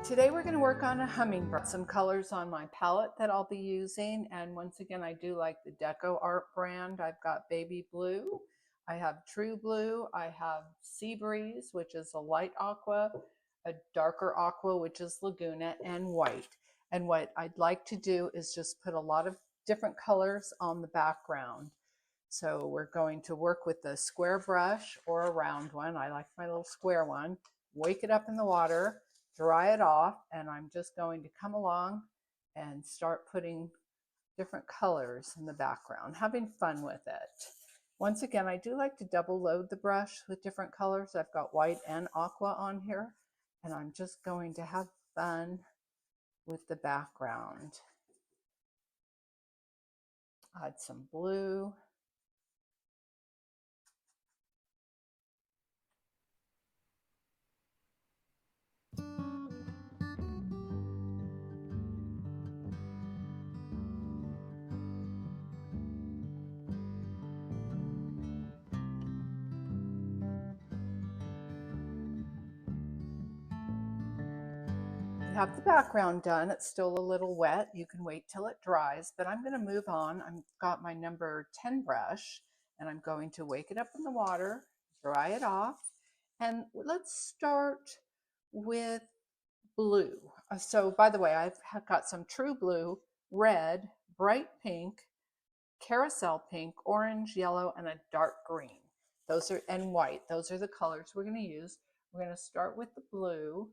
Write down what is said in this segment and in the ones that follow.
Today we're going to work on a hummingbird. Some colors on my palette that I'll be using, and once again I do like the Deco Art brand. I've got baby blue, I have true blue, I have sea breeze, which is a light aqua, a darker aqua, which is Laguna, and white. And what I'd like to do is just put a lot of different colors on the background. So we're going to work with the square brush or a round one. I like my little square one. Wake it up in the water, dry it off, and I'm just going to come along and start putting different colors in the background, having fun with it. Once again, I do like to double load the brush with different colors. I've got white and aqua on here, and I'm just going to have fun with the background. Add some blue. You have the background done. It's still a little wet. You can wait till it dries, but I'm going to move on. I've got my number 10 brush, and I'm going to wake it up in the water, dry it off, and let's start with blue. So by the way, I've got some true blue, red, bright pink, carousel pink, orange, yellow, and a dark green. And white. Those are the colors we're going to use. We're going to start with the blue,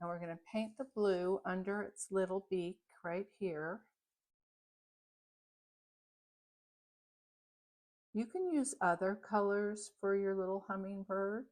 and we're going to paint the blue under its little beak right here. You can use other colors for your little hummingbird.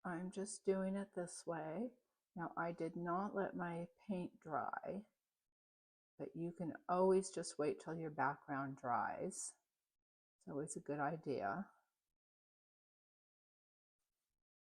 I'm just doing it this way. Now, I did not let my paint dry, but you can always just wait till your background dries. It's always a good idea.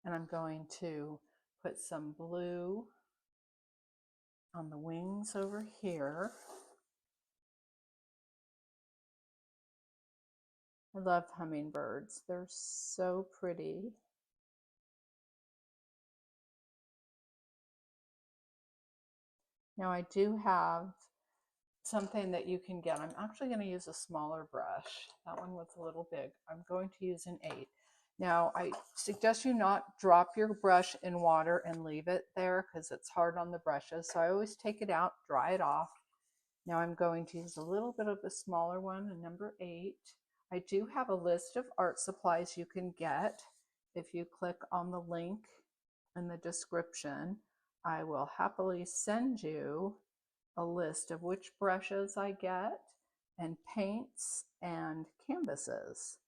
And I'm going to put some blue on the wings over here. I love hummingbirds. They're so pretty. Now I do have something that you can get. I'm actually going to use a smaller brush. That one was a little big. I'm going to use an 8. Now I suggest you not drop your brush in water and leave it there because it's hard on the brushes. So I always take it out, dry it off. Now I'm going to use a little bit of a smaller one, a number 8. I do have a list of art supplies you can get. If you click on the link in the description, I will happily send you a list of which brushes I get and paints and canvases.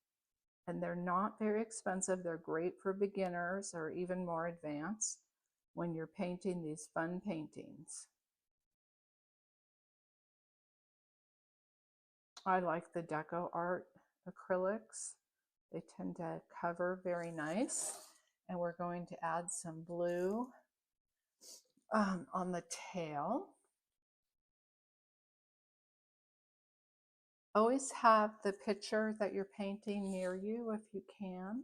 And they're not very expensive. They're great for beginners or even more advanced when you're painting these fun paintings. I like the Deco Art acrylics. They tend to cover very nice. And we're going to add some blue on the tail. Always have the picture that you're painting near you if you can.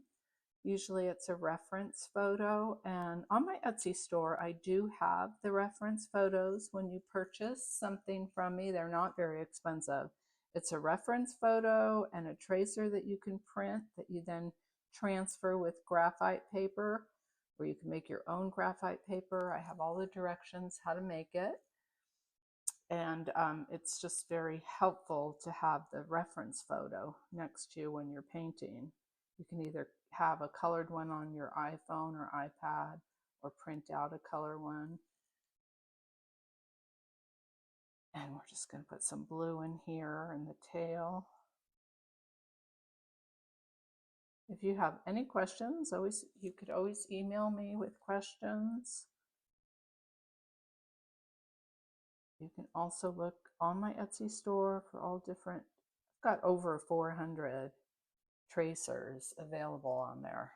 Usually it's a reference photo, and on my Etsy store I do have the reference photos when you purchase something from me. They're not very expensive. It's a reference photo and a tracer that you can print that you then transfer with graphite paper, or you can make your own graphite paper. I have all the directions how to make it. And it's just very helpful to have the reference photo next to you when you're painting. You can either have a colored one on your iPhone or iPad or print out a color one. And we're just going to put some blue in here in the tail. If you have any questions, you could always email me with questions. You can also look on my Etsy store for all different, I've got over 400 tracers available on there.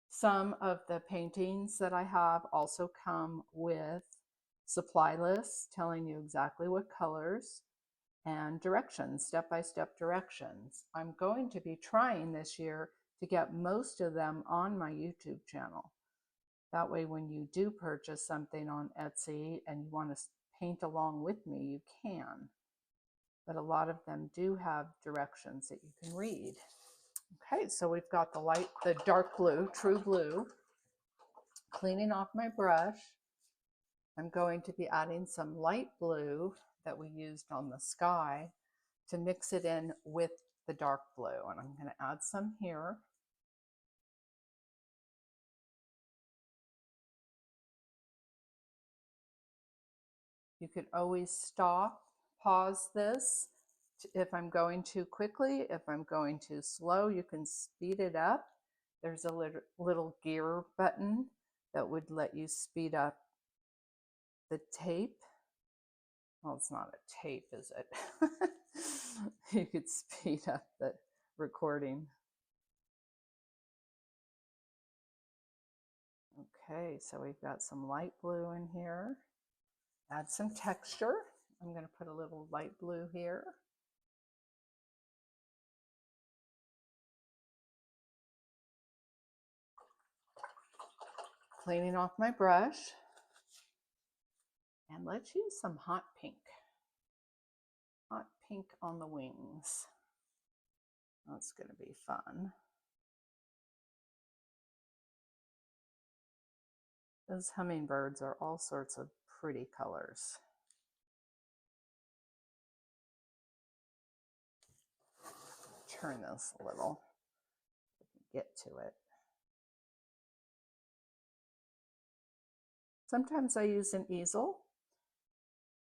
Some of the paintings that I have also come with supply lists telling you exactly what colors and directions, step-by-step directions. I'm going to be trying this year to get most of them on my YouTube channel. That way, when you do purchase something on Etsy and you want to paint along with me, you can. But a lot of them do have directions that you can read. Okay, so we've got the dark blue, true blue. Cleaning off my brush, I'm going to be adding some light blue that we used on the sky to mix it in with the dark blue. And I'm going to add some here. You could always stop, pause this. If I'm going too quickly, if I'm going too slow, you can speed it up. There's a little gear button that would let you speed up the tape. Well, it's not a tape, is it? You could speed up the recording. Okay, so we've got some light blue in here. Add some texture. I'm going to put a little light blue here. Cleaning off my brush. And let's use some hot pink. Hot pink on the wings. That's going to be fun. Those hummingbirds are all sorts of pretty colors. Turn this a little so we can get to it. Sometimes I use an easel,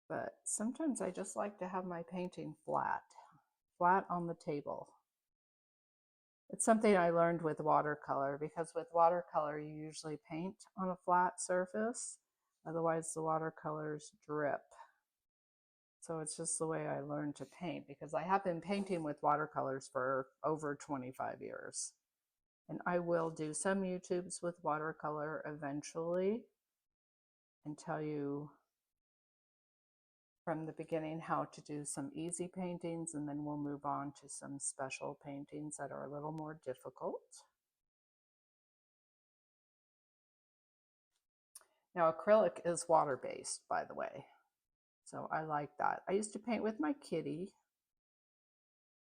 but sometimes I just like to have my painting flat on the table. It's something I learned with watercolor, because with watercolor you usually paint on a flat surface, otherwise the watercolors drip. So it's just the way I learned to paint, because I have been painting with watercolors for over 25 years. And I will do some YouTubes with watercolor eventually and tell you from the beginning how to do some easy paintings, and then we'll move on to some special paintings that are a little more difficult. Now, acrylic is water-based, by the way, so I like that. I used to paint with my kitty,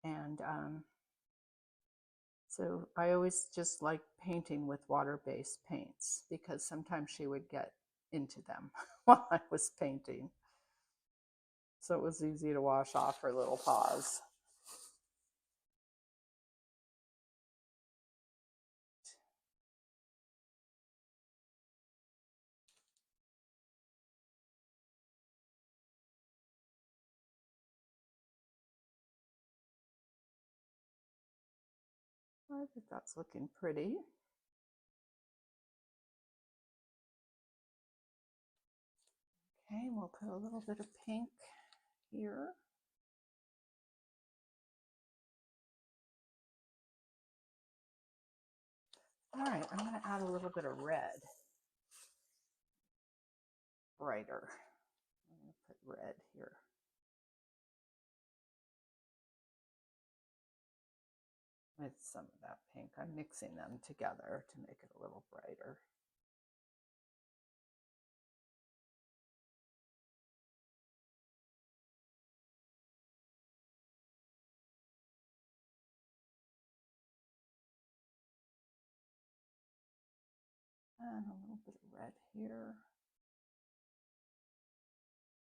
and so I always just like painting with water-based paints, because sometimes she would get into them while I was painting. So it was easy to wash off her little paws. I think that's looking pretty. Okay, we'll put a little bit of pink here. All right, I'm going to add a little bit of red. Brighter. I'm going to put red here. With some of that pink. I'm mixing them together to make it a little brighter. And a little bit of red here.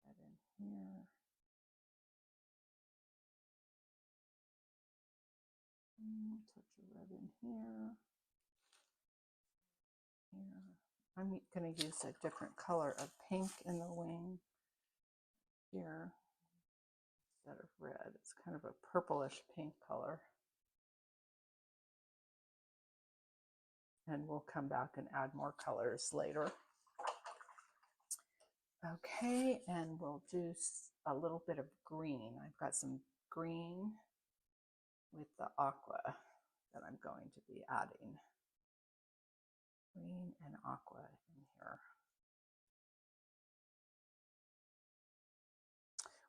Red in here. Touch of red in here. Here. I'm going to use a different color of pink in the wing here instead of red. It's kind of a purplish pink color. And we'll come back and add more colors later. Okay, and we'll do a little bit of green. I've got some green with the aqua that I'm going to be adding. Green and aqua in here.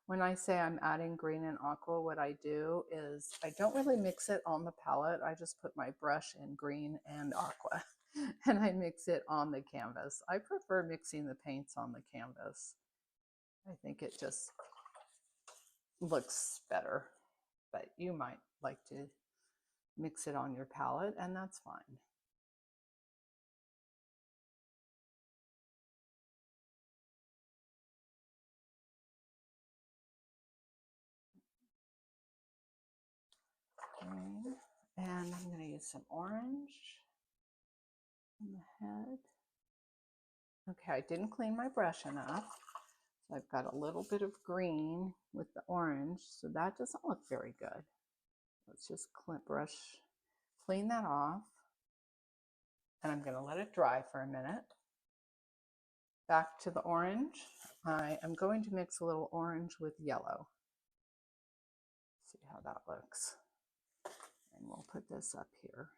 When I say I'm adding green and aqua, what I do is I don't really mix it on the palette. I just put my brush in green and aqua and I mix it on the canvas. I prefer mixing the paints on the canvas. I think it just looks better, but you might like to mix it on your palette, and that's fine. Okay. And I'm going to use some orange in the head. Okay, I didn't clean my brush enough. So I've got a little bit of green with the orange, so that doesn't look very good. Let's just clean that off. And I'm going to let it dry for a minute. Back to the orange. I am going to mix a little orange with yellow. See how that looks. And we'll put this up here.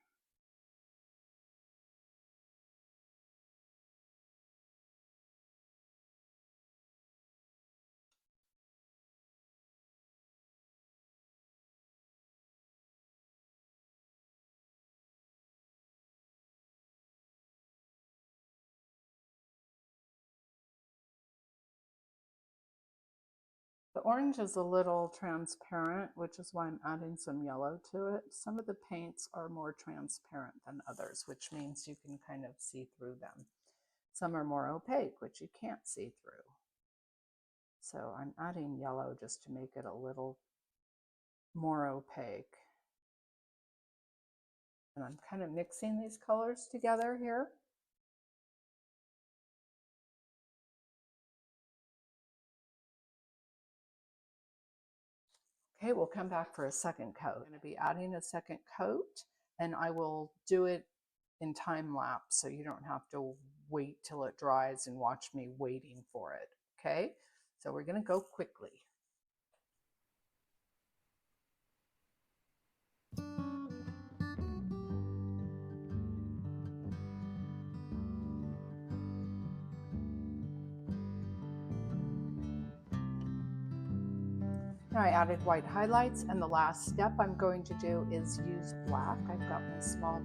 The orange is a little transparent, which is why I'm adding some yellow to it. Some of the paints are more transparent than others, which means you can kind of see through them. Some are more opaque, which you can't see through. So I'm adding yellow just to make it a little more opaque. And I'm kind of mixing these colors together here. Okay, we'll come back for a second coat. I'm going to be adding a second coat, and I will do it in time lapse so you don't have to wait till it dries and watch me waiting for it. Okay, so we're going to go quickly. Now I added white highlights, and the last step I'm going to do is use black. I've got my small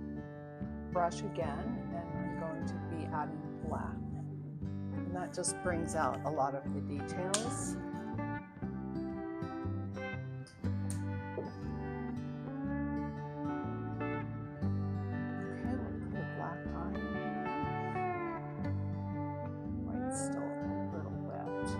brush again, and I'm going to be adding black. And that just brings out a lot of the details. Okay, we'll put a black line in there. White's still a little wet.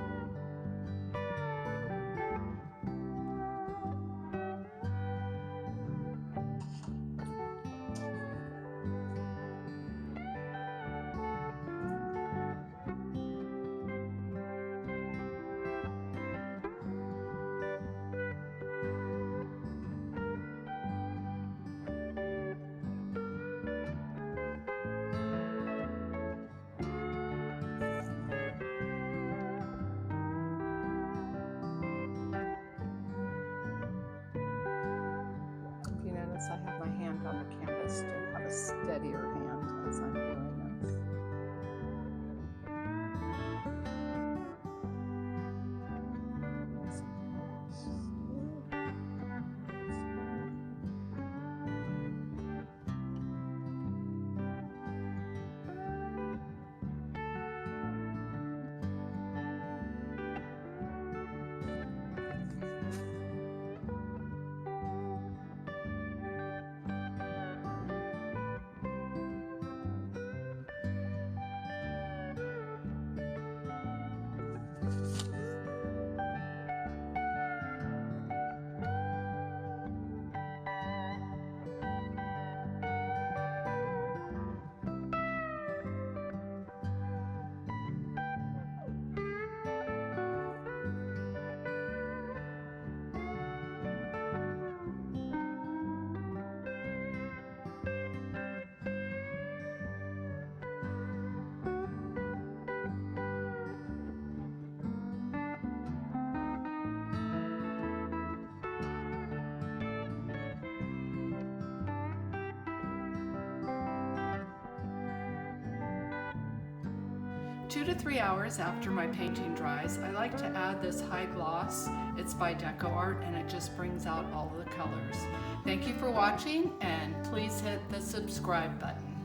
2 to 3 hours after my painting dries, I like to add this high gloss. It's by DecoArt and it just brings out all the colors. Thank you for watching, and please hit the subscribe button.